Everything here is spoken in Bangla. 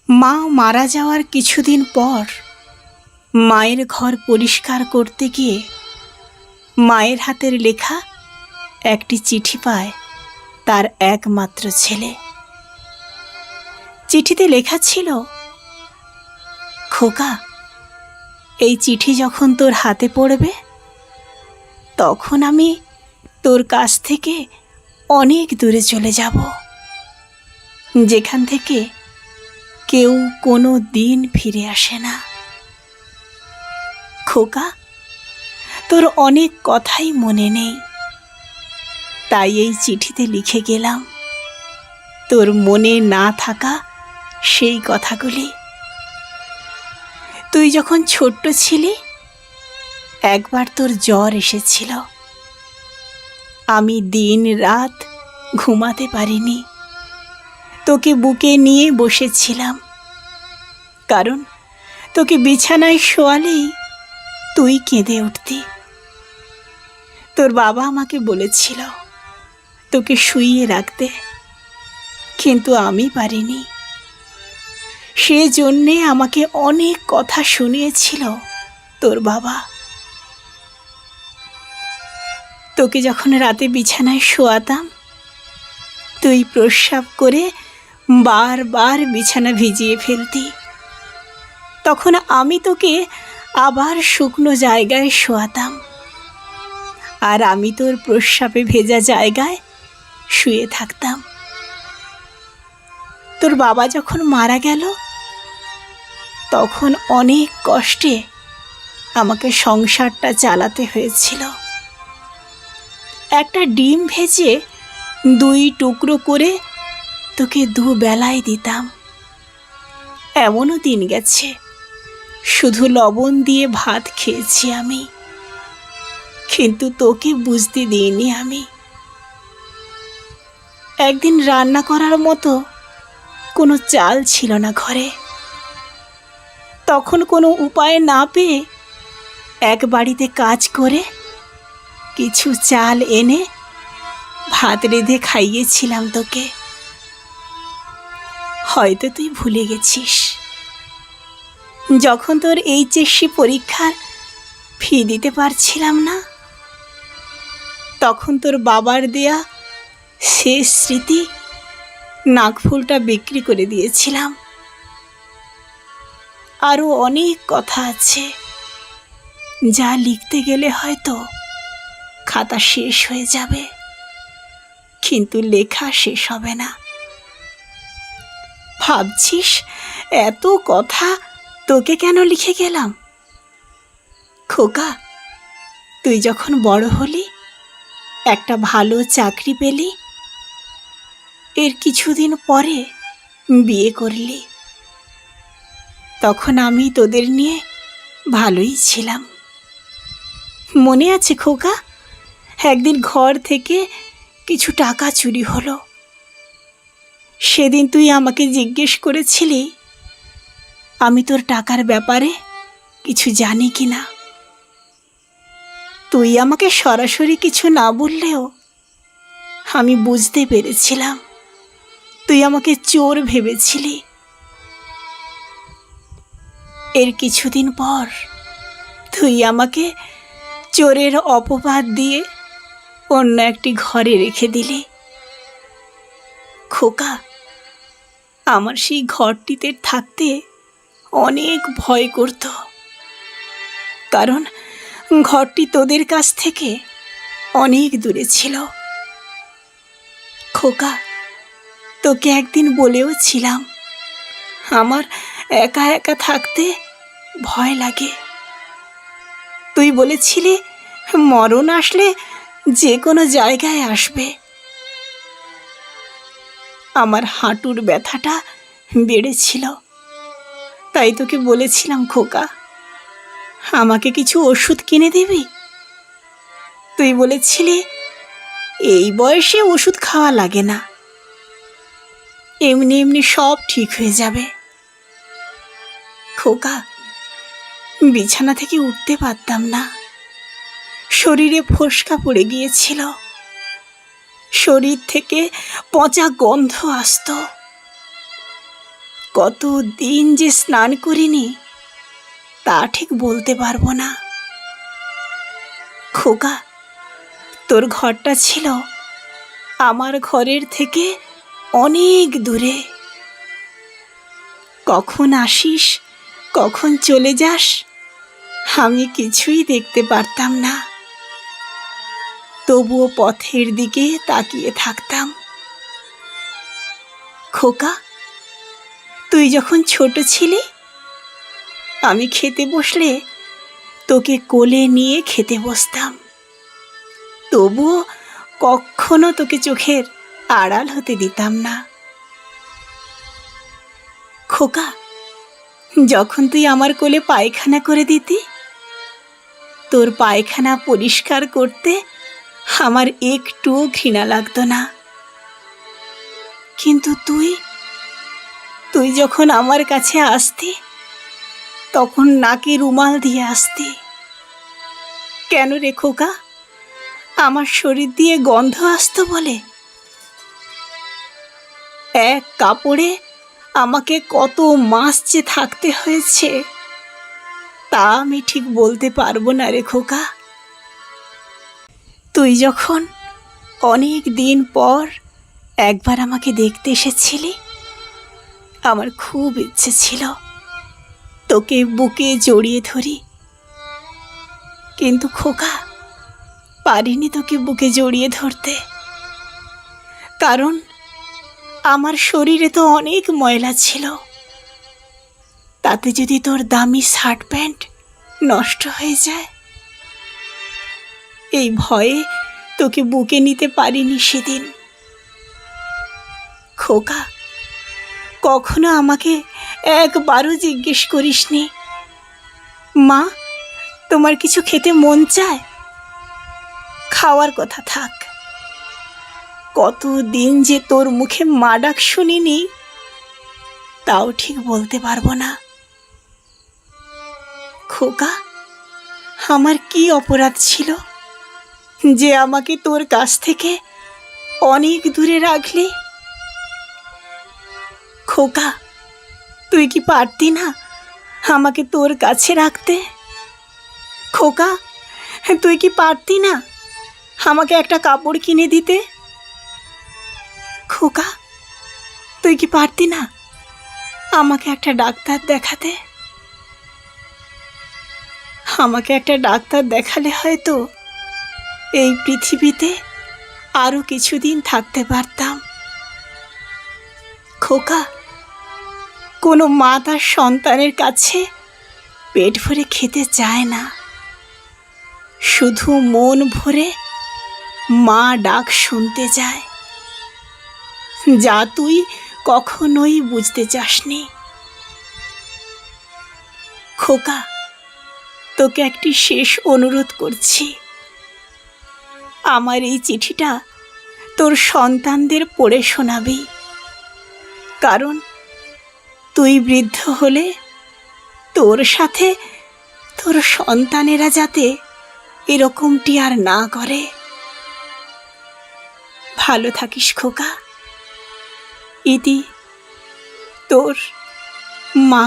মা মারা যাওয়ার কিছুদিন পর মায়ের ঘর পরিষ্কার করতে গিয়ে মায়ের হাতের লেখা একটি চিঠি পায় তার একমাত্র ছেলে। চিঠিতে লেখা ছিল, খোকা, এই চিঠি যখন তোর হাতে পড়বে তখন আমি তোর কাছ থেকে অনেক দূরে চলে যাব, যেখান থেকে কেউ কোনো দিন ফিরে আসে না। খোকা, তোর অনেক কথাই মনে নেই, তাই এই চিঠিতে লিখে গেলাম তোর মনে না থাকা সেই কথাগুলি। তুই যখন ছোট্ট ছিলি একবার তোর জ্বর এসেছিল। আমি দিন রাত ঘুমাতে পারিনি, তোকে বুকে নিয়ে বসেছিলাম, কারণ তোকে বিছানায় শোয়ালেই তুই কেঁদে উঠতি। তোর বাবা আমাকে বলেছিল তোকে শুইয়ে রাখতে, কিন্তু আমি পারিনি। সেজন্যে আমাকে অনেক কথা শুনিয়েছিল তোর বাবা। তোকে যখন রাতে বিছানায় শোয়াতাম তুই প্রস্রাব করে বারবার বিছানা ভিজিয়ে ফেলতি, তখন আমি তোকে আবার শুকনো জায়গায় শোয়াতাম, আর আমি তোর প্রস্রাবে ভেজা জায়গায় শুয়ে থাকতাম। তোর বাবা যখন মারা গেল তখন অনেক কষ্টে আমাকে সংসারটা চালাতে হয়েছিল। একটা ডিম ভেজে 2 টুকরো করে তোকে দুবেলায় দিতাম। এমনও দিন গেছে শুধু লবণ দিয়ে ভাত খেয়েছি আমি, কিন্তু তোকে বুঝতে দিইনি আমি। একদিন রান্না করার মতো কোনো চাল ছিল না ঘরে, তখন কোনো উপায় না পেয়ে এক বাড়িতে কাজ করে কিছু চাল এনে ভাত রেঁধে খাইয়েছিলাম তোকে। হয়তো তুই ভুলে গেছিস। যখন তোর এইচএসসি পরীক্ষার ফি দিতে পারছিলাম না তখন তোর বাবার দেয়া শেষ স্মৃতি নাকফুলটা বিক্রি করে দিয়েছিলাম। আরও অনেক কথা আছে যা লিখতে গেলে হয়তো খাতা শেষ হয়ে যাবে, কিন্তু লেখা শেষ হবে না। ভাবছিস এত কথা তোকে কেন লিখে গেলাম? খোকা, তুই যখন বড় হলি, একটা ভালো চাকরি পেলি, এর কিছুদিন পরে বিয়ে করলি, তখন আমি তোদের নিয়ে ভালোই ছিলাম। মনে আছে খোকা, একদিন ঘর থেকে কিছু টাকা চুরি হলো। সেদিন তুই আমাকে জিজ্ঞেস করেছিলি আমি তোর টাকার ব্যাপারে কিছু জানি কি না। তুই আমাকে সরাসরি কিছু না বললেও আমি বুঝতে পেরেছিলাম তুই আমাকে চোর ভেবেছিলি। এর কিছুদিন পর তুই আমাকে চোরের অপবাদ দিয়ে অন্য একটি ঘরে রেখে দিলি। খোকা, আমার সেই ঘরটিতে থাকতে অনেক ভয় করত, কারণ ঘরটি তোদের কাছ থেকে অনেক দূরে ছিল। খোকা, তোকে একদিন বলেও ছিলাম আমার একা একা থাকতে ভয় লাগে। তুই বলেছিলি মরণ আসলে যে কোনো জায়গায় আসবে। আমার হাঁটুর ব্যথাটা বেড়েছিল, তাই তোকে বলেছিলাম খোকা আমাকে কিছু ওষুধ কিনে দিবি। তুই বলেছিলি এই বয়সে ওষুধ খাওয়া লাগে না, এমনি এমনি সব ঠিক হয়ে যাবে। খোকা, বিছানা থেকে উঠতে পারতাম না, শরীরে ফোস্কা পড়ে গিয়েছিল, শরীর থেকে পচা গন্ধ আসতো। কত দিন যে স্নান করিনি তা ঠিক বলতে পারবো না। খোকা, তোর ঘরটা ছিল আমার ঘরের থেকে অনেক দূরে। কখন আসিস, কখন চলে যাস, আমি কিছুই দেখতে পারতাম না। তবুও পথের দিকে তাকিয়ে থাকতাম। খোকা, তুই যখন ছোট ছিলি, আমি খেতে বসলে তোকে কোলে নিয়ে খেতে বসতাম। তবুও কখনো তোকে চোখের আড়াল হতে দিতাম না। খোকা, যখন তুই আমার কোলে পায়খানা করে দিতি, তোর পায়খানা পরিষ্কার করতে আমার একটুও ঘৃণা লাগতো না। কিন্তু তুই যখন আমার কাছে আসতি, তখন নাকে রুমাল দিয়ে আসতি। কেন রে খোকা? আমার শরীর দিয়ে গন্ধ আসতো বলে? এক কাপড়ে আমাকে কত মাস যে থাকতে হয়েছে তা আমি ঠিক বলতে পারবো না রে খোকা। তুই যখন অনেক দিন পর একবার আমাকে দেখতে এসেছিলি, আমার খুব ইচ্ছে ছিল তোকে বুকে জড়িয়ে ধরি। কিন্তু খোকা, পারিনি তোকে বুকে জড়িয়ে ধরতে, কারণ আমার শরীরে তো অনেক ময়লা ছিল। তাতে যদি তোর দামি শার্ট প্যান্ট নষ্ট হয়ে যায়, এই ভয়ে তোকে বুকে নিতে পারিনি সেদিন। খোকা, কখনো আমাকে একবারও জিজ্ঞেস করিসনি, মা, তোমার কিছু খেতে মন চায়? খাওয়ার কথা থাক, কতদিন যে তোর মুখে মা ডাক শুনিনি তাও ঠিক বলতে পারবো না। খোকা, আমার কি অপরাধ ছিল যে আমাকে তোর কাছ থেকে অনেক দূরে রাখলি? খোকা, তুই কি পারতি না আমাকে তোর কাছে রাখতে? খোকা, তুই কি পারতি না আমাকে একটা কাপড় কিনে দিতে? খোকা, তুই কি পারতি না আমাকে একটা ডাক্তার দেখাতে? আমাকে একটা ডাক্তার দেখালে হয়তো এই পৃথিবীতে আরো কিছুদিন থাকতে পারতাম। খোকা, কোনো মা তার সন্তানের কাছে পেট ভরে খেতে চায় না, শুধু মন ভরে মা ডাক শুনতে যায়, যা তুই কখনোই বুঝতে চাসনি। খোকা, তোকে একটি শেষ অনুরোধ করছি, আমার এই চিঠিটা তোর সন্তানদের পড়ে শোনাবি, কারণ তুই বৃদ্ধ হলে তোর সাথে তোর সন্তানেরা যাতে এরকমটি আর না করে। ভালো থাকিস খোকা। ইতি, তোর মা।